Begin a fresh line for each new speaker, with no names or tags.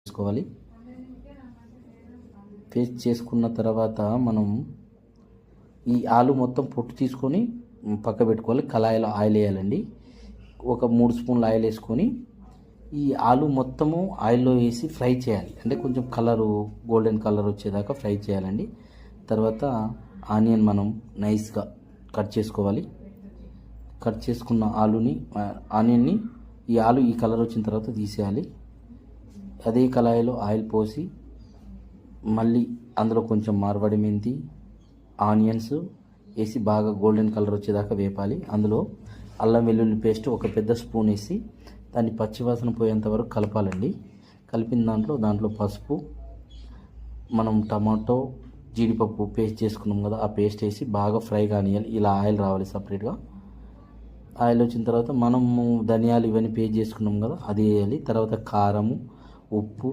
చేసుకోవాలి. పేస్ట్ చేసుకున్న తర్వాత మనం ఈ ఆలు మొత్తం పొట్టు తీసుకొని పక్క పెట్టుకోవాలి. కళాయిలో ఆయిల్ వేయాలండి. ఒక 3 స్పూన్లు ఆయిల్ వేసుకొని ఈ ఆలు మొత్తము ఆయిల్లో వేసి ఫ్రై చేయాలి. అంటే కొంచెం కలరు గోల్డెన్ కలర్ వచ్చేదాకా ఫ్రై చేయాలండి. తర్వాత ఆనియన్ మనం నైస్గా కట్ చేసుకోవాలి. కట్ చేసుకున్న ఆనియన్ని ఈ ఆలు ఈ కలర్ వచ్చిన తర్వాత తీసేయాలి. అదే కళాయిలో ఆయిల్ పోసి మళ్ళీ అందులో కొంచెం మార్వాడి మెంతి, ఆనియన్స్ వేసి బాగా గోల్డెన్ కలర్ వచ్చేదాకా వేపాలి. అందులో అల్లం వెల్లుల్లి పేస్ట్ ఒక పెద్ద స్పూన్ వేసి దాన్ని పచ్చివాసన పోయేంత వరకు కలపాలండి. కలిపిన దాంట్లో పసుపు, మనం టమాటో జీడిపప్పు పేస్ట్ చేసుకున్నాం కదా, ఆ పేస్ట్ వేసి బాగా ఫ్రై కానియాలి. ఇలా ఆయిల్ రావాలి సపరేట్గా. ఆయిల్ వచ్చిన తర్వాత మనము ధనియాలు ఇవన్నీ పేస్ట్ చేసుకున్నాం కదా, అది వేయాలి. తర్వాత కారము, ఉప్పు